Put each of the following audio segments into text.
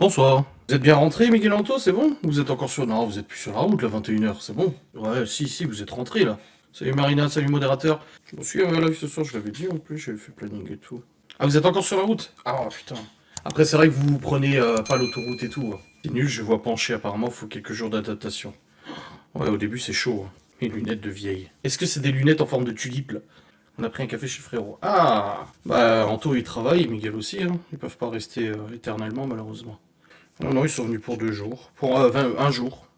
Bonsoir. Vous êtes bien rentré, Miguel Anto, c'est bon? Vous êtes encore sur... Non, vous êtes plus sur la route, là, 21h, c'est bon? Ouais, si, vous êtes rentré, là. Salut Marina, salut modérateur. Je me suis là ce soir, je l'avais dit en plus, j'avais fait planning et tout. Ah, vous êtes encore sur la route? Ah, putain. Après, c'est vrai que vous prenez pas l'autoroute et tout. C'est nul, je vois pencher, apparemment, faut quelques jours d'adaptation. Ouais, au début, c'est chaud. Les lunettes de vieille. Est-ce que c'est des lunettes en forme de tulipe, là? On a pris un café chez Frérot. Ah! Bah, Anto, il travaille, Miguel aussi, hein. Ils peuvent pas rester éternellement, malheureusement. Non, non, ils sont venus pour 2 jours. Pour un jour.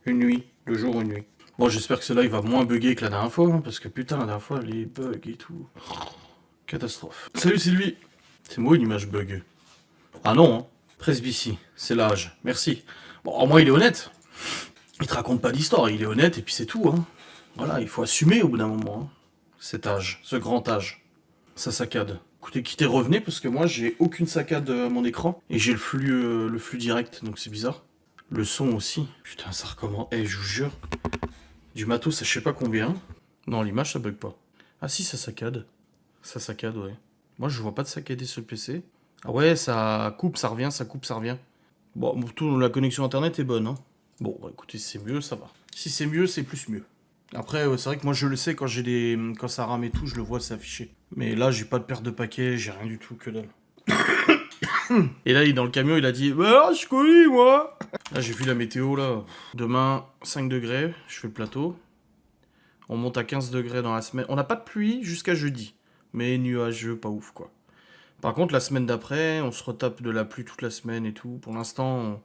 Une nuit. 2 jours, une nuit. Bon, j'espère que cela il va moins bugger que la dernière fois, hein, parce que putain, la dernière fois, les bugs et tout. Catastrophe. Salut Sylvie. C'est moi une image bug. Ah non, hein. Presbytie, c'est l'âge. Merci. Bon, au moins il est honnête. Il te raconte pas d'histoire, il est honnête et puis c'est tout, hein. Voilà, il faut assumer au bout d'un moment, hein. Cet âge, ce grand âge. Ça saccade. Écoutez, quittez, revenez, parce que moi, j'ai aucune saccade à mon écran. Et j'ai le flux direct, donc c'est bizarre. Le son aussi. Putain, ça recommence. Eh, je vous jure. Du matos, ça je sais pas combien. Non, l'image, ça bug pas. Ah si, ça saccade. Ça saccade, ouais. Moi, je vois pas de saccader sur le PC. Ah ouais, ça coupe, ça revient, ça coupe, ça revient. Bon, tout, la connexion internet est bonne, hein. Bon, bah, écoutez, si c'est mieux, ça va. Si c'est mieux, c'est plus mieux. Après, c'est vrai que moi je le sais quand quand ça rame et tout, je le vois s'afficher. Mais là, j'ai pas de perte de paquets, j'ai rien du tout, que dalle. Et là, il est dans le camion, il a dit bah, je connais moi. Là, j'ai vu la météo là. Demain, 5 degrés, je fais le plateau. On monte à 15 degrés dans la semaine. On n'a pas de pluie jusqu'à jeudi, mais nuageux, pas ouf quoi. Par contre, la semaine d'après, on se retape de la pluie toute la semaine et tout. Pour l'instant,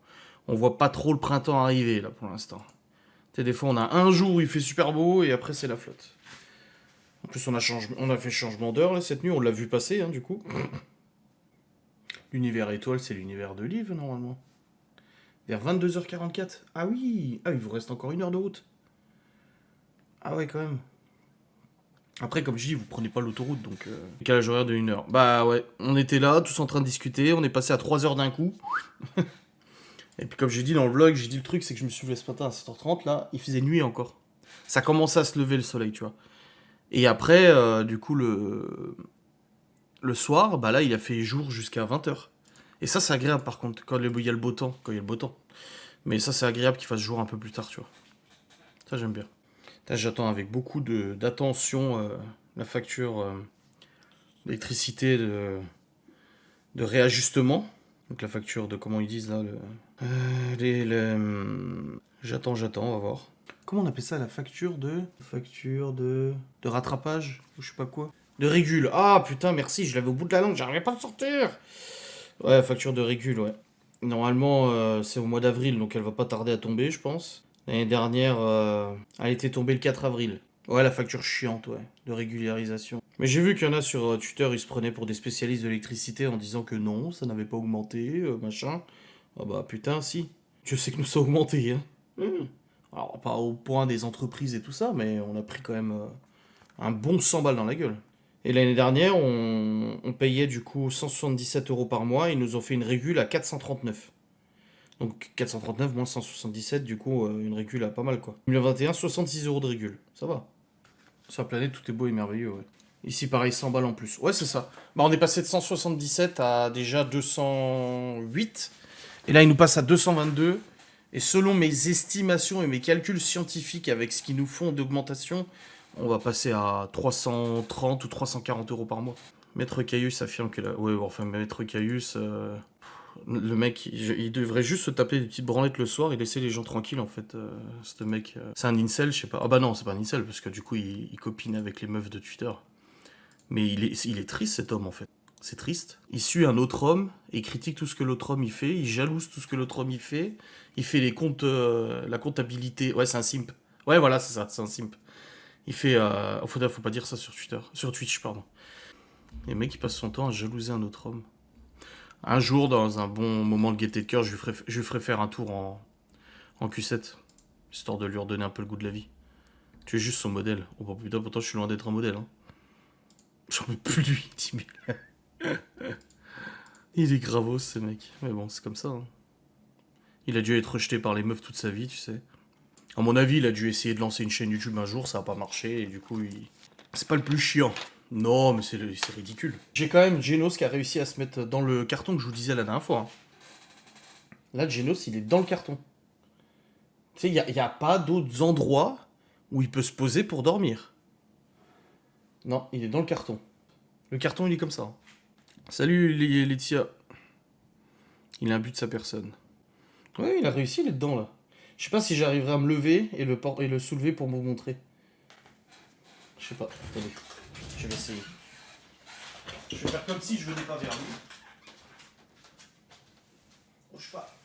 on voit pas trop le printemps arriver là pour l'instant. Tu sais, des fois, on a un jour où il fait super beau et après, c'est la flotte. En plus, on a fait changement d'heure là, cette nuit, on l'a vu passer, hein, du coup. L'univers étoile, c'est l'univers de Liv, normalement. Vers 22h44. Ah oui. Ah, il vous reste encore 1 heure de route. Ah ouais, quand même. Après, comme je dis, vous prenez pas l'autoroute, donc... Décalage horaire de 1 heure. Bah ouais, on était là, tous en train de discuter, on est passé à 3 heures d'un coup. Et puis comme j'ai dit dans le vlog, j'ai dit le truc, c'est que je me suis levé ce matin à 7h30, là, il faisait nuit encore. Ça commençait à se lever le soleil, tu vois. Et après, du coup, le soir, bah là, il a fait jour jusqu'à 20h. Et ça, c'est agréable par contre, quand il y a le beau temps. Quand il y a le beau temps. Mais ça, c'est agréable qu'il fasse jour un peu plus tard, tu vois. Ça, j'aime bien. Là, j'attends avec beaucoup d'attention la facture d'électricité de réajustement. Donc la facture de, comment ils disent là, j'attends, on va voir. Comment on appelle ça, la facture de... De rattrapage, ou je sais pas quoi. De régule. Ah putain, merci, je l'avais au bout de la langue, j'arrivais pas à le sortir. Ouais, facture de régule, ouais. Normalement, c'est au mois d'avril, donc elle va pas tarder à tomber, je pense. L'année dernière, elle était tombée le 4 avril. Ouais, la facture chiante, ouais, de régularisation. Mais j'ai vu qu'il y en a sur Twitter, ils se prenaient pour des spécialistes de l'électricité en disant que non, ça n'avait pas augmenté, machin. Ah bah putain, si. Je sais que nous ça a augmenté, hein. Alors, pas au point des entreprises et tout ça, mais on a pris quand même un bon 100 balles dans la gueule. Et l'année dernière, on payait du coup 177 euros par mois. Ils nous ont fait une régule à 439. Donc 439 moins 177, du coup, une régule à pas mal quoi. 2021, 66 euros de régule. Ça va. Sur la planète, tout est beau et merveilleux, ouais. Ici, pareil, 100 balles en plus. Ouais, c'est ça. Bah, on est passé de 177 à déjà 208. Et là, il nous passe à 222. Et selon mes estimations et mes calculs scientifiques avec ce qu'ils nous font d'augmentation, on va passer à 330 ou 340 euros par mois. Maître Caius affirme que là... Ouais, enfin, Maître Caius... Le mec, il devrait juste se taper des petites branlettes le soir et laisser les gens tranquilles, en fait. Ce mec... C'est un incel, je sais pas. Ah bah non, c'est pas un incel, parce que du coup, il copine avec les meufs de Twitter. Mais il est triste, cet homme, en fait. C'est triste. Il suit un autre homme et il critique tout ce que l'autre homme il fait. Il jalouse tout ce que l'autre homme il fait. Il fait les comptes, la comptabilité. Ouais, c'est un simp. Ouais, voilà, c'est ça, c'est un simp. Il fait. Faut pas dire ça sur Twitter. Sur Twitch, pardon. Et le mec, il passe son temps à jalouser un autre homme. Un jour, dans un bon moment de gaieté de cœur, je lui ferai faire un tour en Q7. Histoire de lui redonner un peu le goût de la vie. Tu es juste son modèle. Oh bah putain, pourtant je suis loin d'être un modèle. Hein. J'en peux plus de lui, dit Il est gravos ce mec. Mais bon, c'est comme ça. Hein. Il a dû être rejeté par les meufs toute sa vie, tu sais. À mon avis, il a dû essayer de lancer une chaîne YouTube un jour, ça a pas marché, et du coup, c'est pas le plus chiant. Non, mais c'est ridicule. J'ai quand même Genos qui a réussi à se mettre dans le carton que je vous disais la dernière fois. Hein. Là, Genos, il est dans le carton. Tu sais, il y a pas d'autres endroits où il peut se poser pour dormir. Non, il est dans le carton. Le carton, il est comme ça, hein. Salut, Laetitia. Il a un but de sa personne. Ouais, il a réussi, il est dedans, là. Je sais pas si j'arriverai à me lever et le soulever pour vous montrer. Je sais pas. Attendez. Je vais essayer. Je vais faire comme si je venais pas vers lui. Bouge pas.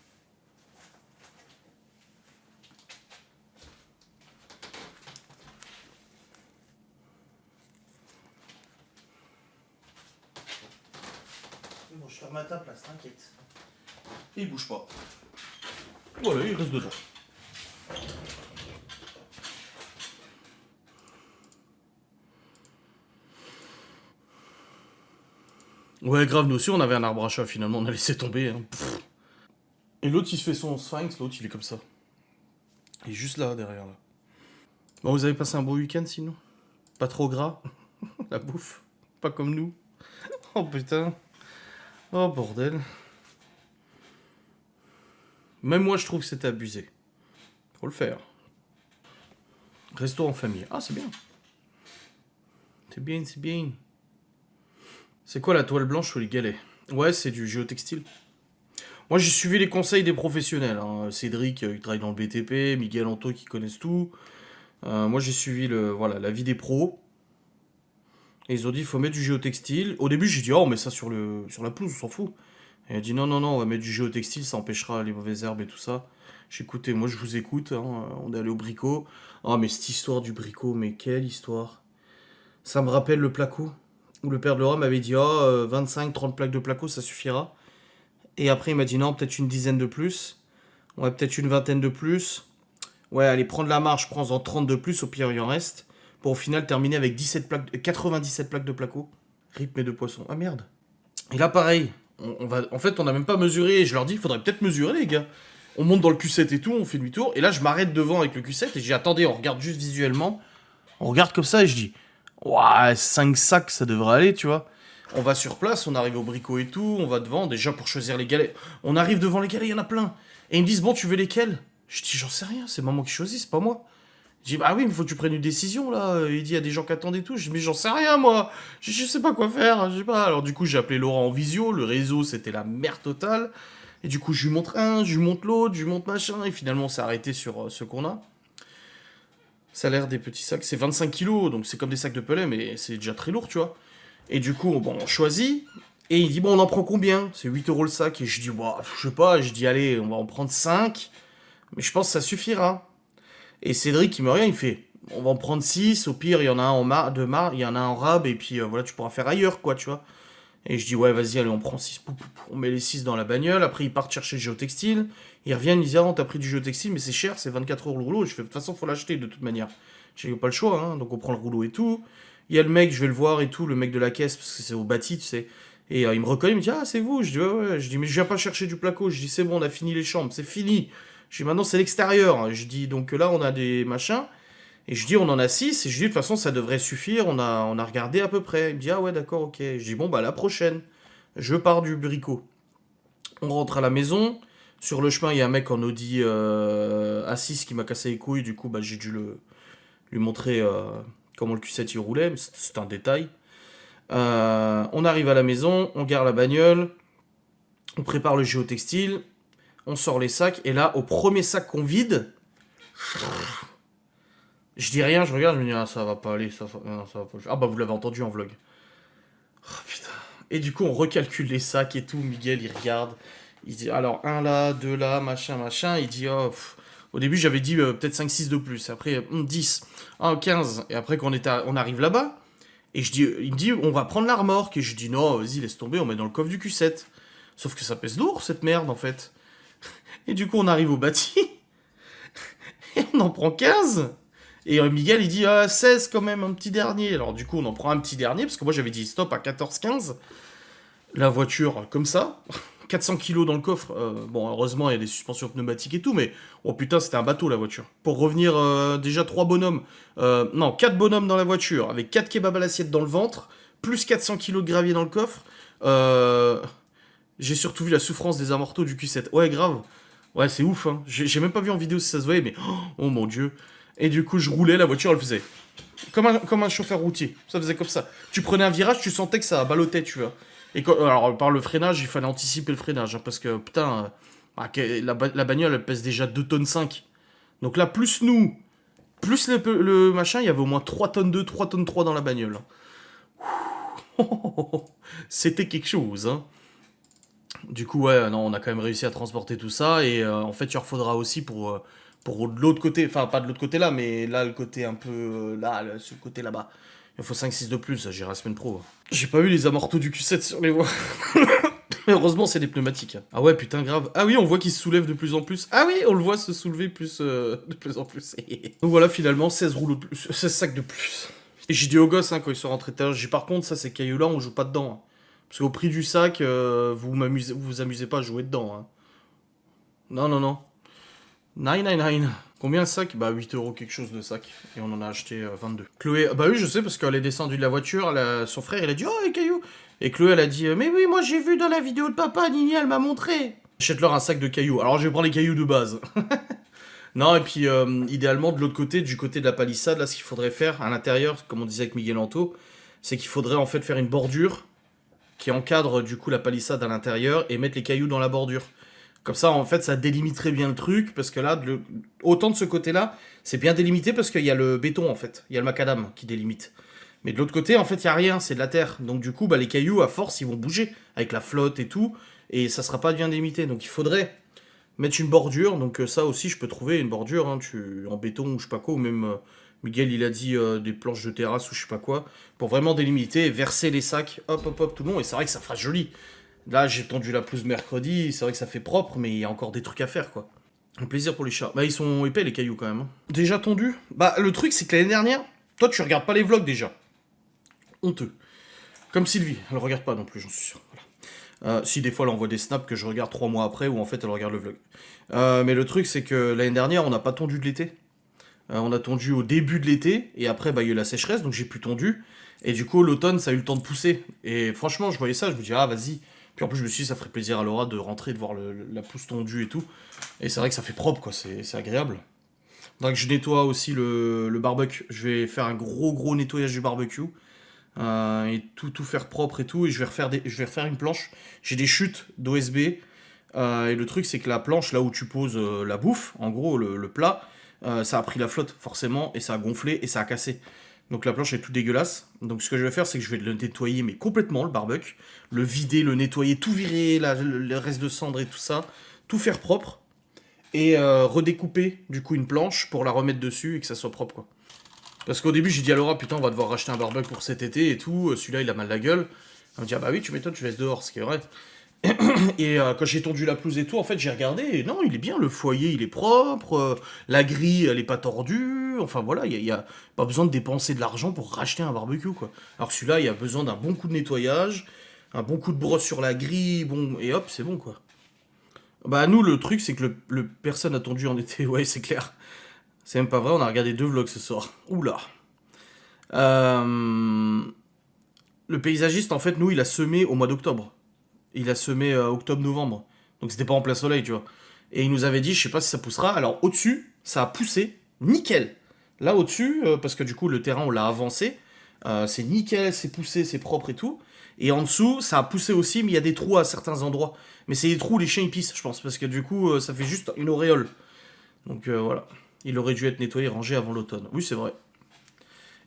Bon, je ferme à ta place, t'inquiète. Et il bouge pas. Voilà, il reste dedans. Ouais, grave, nous aussi on avait un arbre à chat, finalement on a laissé tomber. Hein. Et l'autre il se fait son sphinx, l'autre il est comme ça. Il est juste là, derrière là. Bon, vous avez passé un beau week-end sinon? Pas trop gras? La bouffe? Pas comme nous? Oh putain. Oh bordel. Même moi je trouve que c'était abusé. Faut le faire. Resto en famille. Ah c'est bien. C'est bien, c'est bien. C'est quoi la toile blanche ou les galets? Ouais, c'est du géotextile. Moi, j'ai suivi les conseils des professionnels, hein. Cédric, qui travaille dans le BTP, Miguel Anto, qui connaissent tout. Moi, j'ai suivi voilà, l'avis des pros. Et ils ont dit, il faut mettre du géotextile. Au début, j'ai dit, oh, on met ça sur la pelouse, on s'en fout. Et il a dit, non, non, non, on va mettre du géotextile, ça empêchera les mauvaises herbes et tout ça. J'ai écouté, moi, je vous écoute, hein. On est allé au bricot. Ah, mais cette histoire du bricot, mais quelle histoire. Ça me rappelle le placo, où le père de Laura m'avait dit, oh, 25-30 plaques de placo, ça suffira. Et après, il m'a dit non, peut-être une dizaine de plus. Ouais, peut-être une vingtaine de plus. Ouais, allez, prendre la marche, prends-en 30 de plus, au pire, il en reste. Pour au final terminer avec 17 plaques, 97 plaques de placo. Rythme et de poisson. Ah merde. Et là, pareil. En fait, on n'a même pas mesuré. Je leur dis, il faudrait peut-être mesurer, les gars. On monte dans le Q7 et tout, on fait demi-tour. Et là, je m'arrête devant avec le Q7 et je dis, attendez, on regarde juste visuellement. On regarde comme ça et je dis, ouais, 5 sacs, ça devrait aller, tu vois. On va sur place, on arrive au bricot et tout, on va devant, déjà pour choisir les galets. On arrive devant les galets, il y en a plein. Et ils me disent, bon, tu veux lesquels? Je dis, j'en sais rien, c'est maman qui choisit, c'est pas moi. Je dis, bah oui, mais faut que tu prennes une décision, là. Il dit, il y a des gens qui attendent et tout. Je dis, mais j'en sais rien, moi. Je sais pas quoi faire, je sais pas. Alors du coup, j'ai appelé Laurent en visio, le réseau, c'était la merde totale. Et du coup, je lui montre un, je lui montre l'autre, je lui montre machin. Et finalement, on s'est arrêté sur ce qu'on a. Ça a l'air des petits sacs, c'est 25 kilos, donc c'est comme des sacs de pellet, mais c'est déjà très lourd, tu vois. Et du coup, bon, on choisit. Et il dit, bon, on en prend combien? C'est 8 euros le sac. Et je dis, bah, je sais pas. Je dis, allez, on va en prendre 5. Mais je pense que ça suffira. Et Cédric, il me regarde, il fait, on va en prendre 6. Au pire, il y en a un il y en a un en rab. Et puis voilà, tu pourras faire ailleurs, quoi, tu vois. Et je dis, ouais, vas-y, allez, on prend 6. On met les 6 dans la bagnole. Après, ils partent chercher le géotextile. Ils reviennent, ils disent, ah, on t'a pris du géotextile, mais c'est cher, c'est 24 euros le rouleau. Je fais, de toute façon, faut l'acheter de toute manière. J'ai pas le choix, hein. Donc on prend le rouleau et tout. Il y a le mec, je vais le voir et tout, le mec de la caisse, parce que c'est au bâti, tu sais. Et il me reconnaît, il me dit, ah, c'est vous. Je dis, ouais, ouais. Je dis, mais je viens pas chercher du placo. Je dis, c'est bon, on a fini les chambres, c'est fini. Je dis, maintenant, c'est l'extérieur. Je dis, donc là, on a des machins. Et je dis, on en a 6. Et je dis, de toute façon, ça devrait suffire. On a regardé à peu près. Il me dit, ah ouais, d'accord, ok. Je dis, bon, bah, la prochaine. Je pars du bricot. On rentre à la maison. Sur le chemin, il y a un mec en Audi A6 qui m'a cassé les couilles. Du coup, bah, j'ai dû lui montrer comment le Q7 il roulait. Mais c'est un détail. On arrive à la maison, on gare la bagnole, on prépare le géotextile, on sort les sacs. Et là, au premier sac qu'on vide, je dis rien, je regarde, je me dis, ah, ça va pas aller, non, ça va pas. Ah bah vous l'avez entendu en vlog. Oh putain. Et du coup, on recalcule les sacs et tout. Miguel, il regarde. Il dit, alors, un là, deux là, machin, machin. Il dit, oh, au début, j'avais dit peut-être 5 6 de plus. Après, 10, 15. Et après, quand on arrive là-bas, et il me dit, on va prendre la remorque. Et je dis, non, vas-y, laisse tomber, on met dans le coffre du Q7. Sauf que ça pèse lourd, cette merde, en fait. Et du coup, on arrive au bâti. Et on en prend 15. Et Miguel, il dit, 16 quand même, un petit dernier. Alors du coup, on en prend un petit dernier, parce que moi, j'avais dit stop à 14-15. La voiture, comme ça. 400 kilos dans le coffre. Bon, heureusement, il y a des suspensions pneumatiques et tout, mais oh putain, c'était un bateau, la voiture. Pour revenir, déjà 3 bonhommes. Non, 4 bonhommes dans la voiture, avec 4 kebabs à l'assiette dans le ventre, plus 400 kilos de gravier dans le coffre. J'ai surtout vu la souffrance des amortos du Q7. Ouais, grave. Ouais, c'est ouf, hein. J'ai même pas vu en vidéo si ça se voyait, mais oh mon dieu. Et du coup, je roulais, la voiture, elle faisait comme un chauffeur routier. Ça faisait comme ça. Tu prenais un virage, tu sentais que ça ballottait, tu vois. Et alors, par le freinage, il fallait anticiper le freinage, hein, parce que, putain, la bagnole, elle pèse déjà 2 tonnes 5. Donc là, plus nous, plus le machin, il y avait au moins 3 tonnes 2, 3 tonnes 3 dans la bagnole. C'était quelque chose, hein. Du coup, ouais, non, on a quand même réussi à transporter tout ça. Et en fait, il refaudra aussi pour de l'autre côté. Enfin, pas de l'autre côté là, mais là, le côté un peu. Ce côté là-bas. Il faut 5-6 de plus, ça, j'irai la semaine pro. J'ai pas eu les amortos du Q7 sur les voies. Mais heureusement, c'est des pneumatiques. Ah ouais, putain, grave. Ah oui, on voit qu'il se soulève de plus en plus. Ah oui, on le voit se soulever de plus en plus. Donc voilà, finalement, 16 rouleaux de plus. 16 sacs de plus. Et j'ai dit aux gosses, hein, quand ils sont rentrés tout à l'heure, j'ai par contre, ça, ces cailloux-là, on joue pas dedans. Hein. Parce qu'au prix du sac, vous amusez pas à jouer dedans. Hein. Non, non, non. 999. Combien le sac? Bah 8 euros quelque chose de sac. Et on en a acheté 22. Chloé, bah oui je sais parce qu'elle est descendue de la voiture, son frère il a dit oh les cailloux. Et Chloé elle a dit mais oui moi j'ai vu dans la vidéo de papa, Nini elle m'a montré. Achète-leur un sac de cailloux. Alors je vais prendre les cailloux de base. Non et puis idéalement de l'autre côté, du côté de la palissade, là ce qu'il faudrait faire à l'intérieur, comme on disait avec Miguel Anto, c'est qu'il faudrait en fait faire une bordure qui encadre du coup la palissade à l'intérieur et mettre les cailloux dans la bordure. Comme ça, en fait, ça délimiterait bien le truc, parce que là, autant de ce côté-là, c'est bien délimité parce qu'il y a le béton, en fait. Il y a le macadam qui délimite. Mais de l'autre côté, en fait, il n'y a rien, c'est de la terre. Donc du coup, bah, les cailloux, à force, ils vont bouger, avec la flotte et tout, et ça sera pas bien délimité. Donc il faudrait mettre une bordure, donc ça aussi, je peux trouver une bordure, hein, en béton ou je sais pas quoi, ou même Miguel, il a dit des planches de terrasse ou je sais pas quoi, pour vraiment délimiter, verser les sacs, hop, hop, hop, tout le long, et c'est vrai que ça fera joli. Là, j'ai tendu la pelouse mercredi, c'est vrai que ça fait propre, mais il y a encore des trucs à faire, quoi. Un plaisir pour les chats. Bah, ils sont épais, les cailloux, quand même. Hein. Déjà tondu. Bah, le truc, c'est que l'année dernière, toi, tu regardes pas les vlogs, déjà. Honteux. Comme Sylvie, elle regarde pas non plus, j'en suis sûr. Voilà. Si, des fois, elle envoie des snaps que je regarde 3 mois après, ou en fait, elle regarde le vlog. Mais le truc, c'est que l'année dernière, on n'a pas tondu de l'été. On a tondu au début de l'été, et après, bah, il y a eu la sécheresse, donc j'ai plus tondu. Et du coup, l'automne, ça a eu le temps de pousser. Et franchement, je voyais ça, je me dis, ah, vas-y. Puis en plus, je me suis dit, ça ferait plaisir à Laura de rentrer, de voir la pousse tondue et tout. Et c'est vrai que ça fait propre, quoi, c'est agréable. Donc je nettoie aussi le barbecue. Je vais faire un gros nettoyage du barbecue. Et tout faire propre et tout. Et je vais refaire une planche. J'ai des chutes d'OSB. Et le truc, c'est que la planche, là où tu poses la bouffe, en gros, le plat, ça a pris la flotte, forcément, et ça a gonflé et ça a cassé. Donc la planche est toute dégueulasse. Donc ce que je vais faire, c'est que je vais le nettoyer, mais complètement, le barbecue. Le vider, le nettoyer, tout virer, le reste de cendre et tout ça. Tout faire propre. Et redécouper, du coup, une planche pour la remettre dessus et que ça soit propre, quoi. Parce qu'au début, j'ai dit à Laura, putain, on va devoir racheter un barbecue pour cet été et tout. Celui-là, il a mal la gueule. Elle me dit, ah bah oui, tu m'étonnes, tu laisses dehors, ce qui est vrai. Et quand j'ai tondu la pelouse et tout, en fait, j'ai regardé, et non, il est bien, le foyer, il est propre, la grille, elle est pas tordue, enfin voilà, il y a pas besoin de dépenser de l'argent pour racheter un barbecue, quoi. Alors que celui-là, il y a besoin d'un bon coup de nettoyage, un bon coup de brosse sur la grille, bon, et hop, c'est bon, quoi. Bah, nous, le truc, c'est que le personne a tondu en été, ouais, c'est clair. C'est même pas vrai, on a regardé 2 vlogs ce soir. Oula. Euh... Le paysagiste, en fait, nous, il a semé au mois d'octobre. Il a semé octobre-novembre. Donc c'était pas en plein soleil, tu vois. Et il nous avait dit, je sais pas si ça poussera. Alors au-dessus, ça a poussé, nickel. Là au-dessus, parce que du coup le terrain on l'a avancé, c'est nickel, c'est poussé, c'est propre et tout. Et en dessous, ça a poussé aussi, mais il y a des trous à certains endroits. Mais c'est des trous où les chiens ils pissent, je pense, parce que du coup ça fait juste une auréole. Donc voilà. Il aurait dû être nettoyé, rangé avant l'automne. Oui, c'est vrai.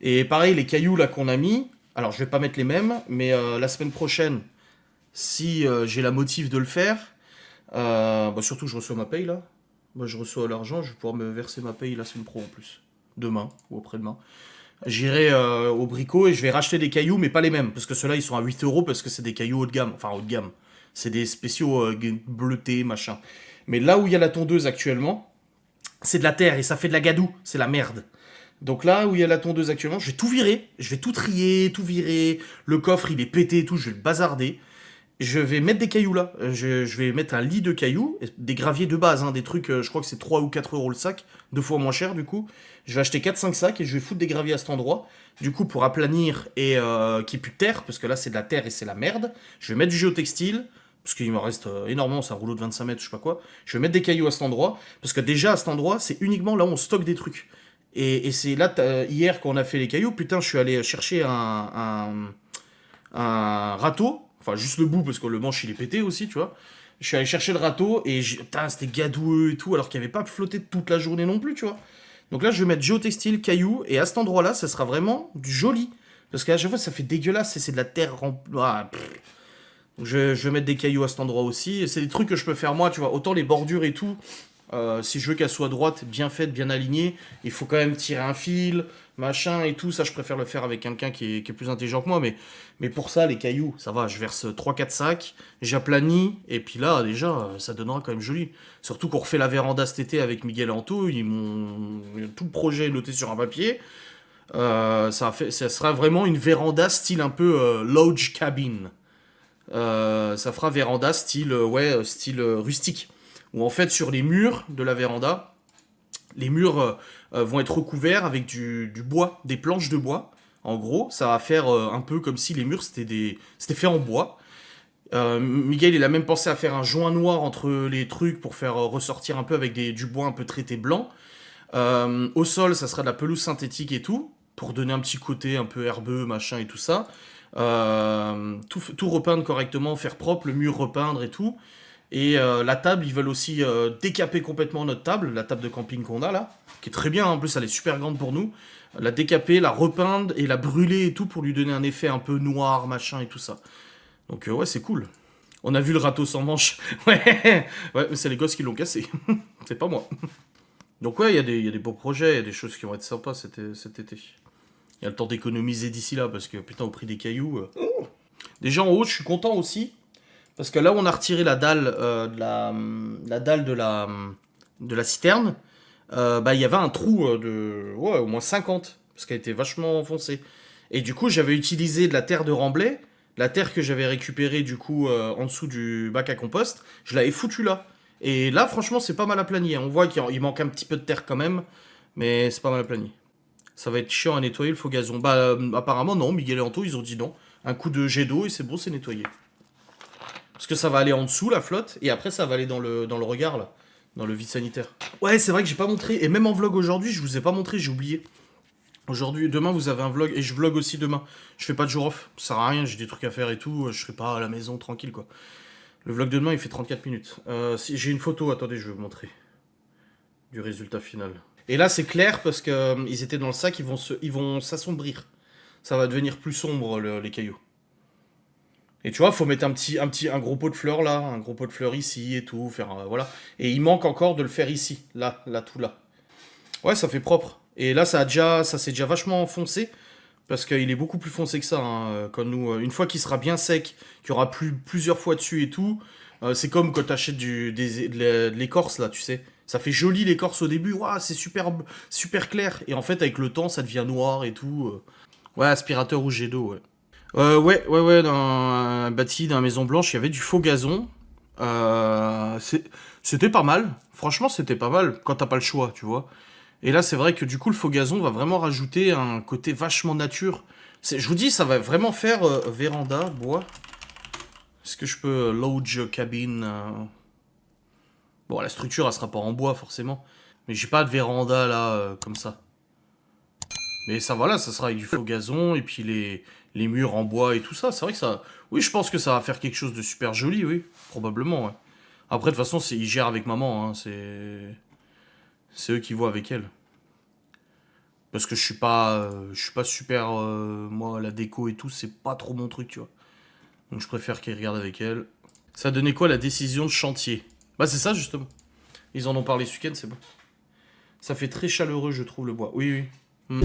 Et pareil, les cailloux là qu'on a mis, alors je vais pas mettre les mêmes, mais la semaine prochaine, si j'ai la motive de le faire, bah surtout je reçois ma paye là. Moi je reçois l'argent, je vais pouvoir me verser ma paye la semaine pro en plus. Demain ou après-demain. J'irai au bricot et je vais racheter des cailloux, mais pas les mêmes. Parce que ceux-là ils sont à 8 euros parce que c'est des cailloux haut de gamme. Enfin haut de gamme. C'est des spéciaux bleutés, machin. Mais là où il y a la tondeuse actuellement, c'est de la terre et ça fait de la gadoue. C'est la merde. Donc là où il y a la tondeuse actuellement, je vais tout virer. Je vais tout trier, tout virer. Le coffre il est pété et tout, je vais le bazarder. Je vais mettre des cailloux là. Je vais mettre un lit de cailloux, des graviers de base, hein, des trucs, je crois que c'est 3 ou 4 euros le sac, 2 fois moins cher du coup. Je vais acheter 4-5 sacs et je vais foutre des graviers à cet endroit. Du coup, pour aplanir et qu'il n'y ait plus de terre, parce que là c'est de la terre et c'est la merde, je vais mettre du géotextile, parce qu'il me reste énormément, c'est un rouleau de 25 mètres, je sais pas quoi. Je vais mettre des cailloux à cet endroit, parce que déjà à cet endroit, c'est uniquement là où on stocke des trucs. Et c'est là, hier, quand on a fait les cailloux, putain, je suis allé chercher un râteau, enfin juste le bout, parce que le manche il est pété aussi, tu vois. Je suis allé chercher le râteau, et putain, c'était gadoueux et tout, alors qu'il n'y avait pas flotté toute la journée non plus, tu vois. Donc là, je vais mettre géotextile, cailloux, et à cet endroit-là, ça sera vraiment du joli. Parce qu'à chaque fois, ça fait dégueulasse, c'est de la terre remplie. Donc je vais mettre des cailloux à cet endroit aussi. C'est des trucs que je peux faire moi, tu vois. Autant les bordures et tout, si je veux qu'elle soit droite, bien faite, bien alignée, il faut quand même tirer un fil, machin et tout. Ça, je préfère le faire avec quelqu'un qui est plus intelligent que moi. Mais pour ça, les cailloux, ça va. Je verse 3-4 sacs, j'aplanis, et puis là, déjà, ça donnera quand même joli. Surtout qu'on refait la véranda cet été avec Miguel et Anto. Ils m'ont tout le projet noté sur un papier. Ça sera vraiment une véranda style un peu lodge cabin. Ça fera véranda style, style rustique. Où en fait, sur les murs de la véranda, les murs vont être recouverts avec du bois, des planches de bois. En gros, ça va faire un peu comme si les murs c'était fait en bois. Miguel, il a même pensé à faire un joint noir entre les trucs pour faire ressortir un peu avec du bois un peu traité blanc. Au sol, ça sera de la pelouse synthétique et tout, pour donner un petit côté un peu herbeux, machin et tout ça. Tout repeindre correctement, faire propre, le mur repeindre et tout. Et la table, ils veulent aussi décaper complètement notre table, la table de camping qu'on a là, qui est très bien, en plus elle est super grande pour nous. La décaper, la repeindre et la brûler et tout pour lui donner un effet un peu noir, machin et tout ça. Donc ouais, c'est cool. On a vu le râteau sans manche. Ouais, ouais, mais c'est les gosses qui l'ont cassé. C'est pas moi. Donc ouais, il y a des beaux projets, il y a des choses qui vont être sympas cet été. Il y a le temps d'économiser d'ici là, parce que putain, au prix des cailloux. Déjà en haut, je suis content aussi, parce que là où on a retiré la dalle, la dalle de la citerne, bah il y avait un trou de ouais, au moins 50, parce qu'elle était vachement enfoncée. Et du coup, j'avais utilisé de la terre de remblai, la terre que j'avais récupérée du coup en dessous du bac à compost, je l'avais foutu là. Et là, franchement, c'est pas mal aplani. On voit qu'il manque un petit peu de terre quand même, mais c'est pas mal aplani. Ça va être chiant à nettoyer le faux gazon. Bah, apparemment, non. Miguel et Anto, ils ont dit non. Un coup de jet d'eau et c'est bon, c'est nettoyé. Parce que ça va aller en dessous, la flotte, et après, ça va aller dans le regard, là. Dans le vide sanitaire. Ouais, c'est vrai que j'ai pas montré. Et même en vlog aujourd'hui, je vous ai pas montré, j'ai oublié. Aujourd'hui, demain, vous avez un vlog. Et je vlog aussi demain. Je fais pas de jour off. Ça sert à rien, j'ai des trucs à faire et tout. Je serai pas à la maison tranquille, quoi. Le vlog de demain, il fait 34 minutes. Si, j'ai une photo, attendez, je vais vous montrer. Du résultat final. Et là, c'est clair parce que ils étaient dans le sac, ils vont s'assombrir. Ça va devenir plus sombre, les cailloux. Et tu vois, faut mettre un gros pot de fleurs là, un gros pot de fleurs ici et tout, faire voilà. Et il manque encore de le faire ici, là, tout là. Ouais, ça fait propre. Et là, ça s'est déjà vachement foncé parce qu'il est beaucoup plus foncé que ça. Hein, quand nous, une fois qu'il sera bien sec, qu'il y aura plusieurs fois dessus et tout, c'est comme quand t'achètes de l'écorce là, tu sais. Ça fait joli l'écorce au début, waouh, c'est super clair. Et en fait, avec le temps, ça devient noir et tout. Ouais, aspirateur ou jet d'eau, ouais. Ouais, dans un bâti, dans la Maison Blanche, il y avait du faux gazon. C'était pas mal. Franchement, c'était pas mal quand t'as pas le choix, tu vois. Et là, c'est vrai que du coup, le faux gazon va vraiment rajouter un côté vachement nature. Je vous dis, ça va vraiment faire véranda, bois. Est-ce que je peux lodge cabin Bon, la structure, elle sera pas en bois, forcément. Mais j'ai pas de véranda, là, comme ça. Mais ça, voilà, ça sera avec du faux gazon, et puis les murs en bois et tout ça. C'est vrai que ça... Oui, je pense que ça va faire quelque chose de super joli, oui. Probablement, ouais. Après, de toute façon, ils gèrent avec maman, hein. C'est eux qui voient avec elle. Parce que je suis pas super... moi, la déco et tout, c'est pas trop mon truc, tu vois. Donc je préfère qu'ils regardent avec elle. Ça a donné quoi, la décision de chantier? Bah, c'est ça, justement. Ils en ont parlé ce week-end, c'est bon. Ça fait très chaleureux, je trouve, le bois. Oui, oui.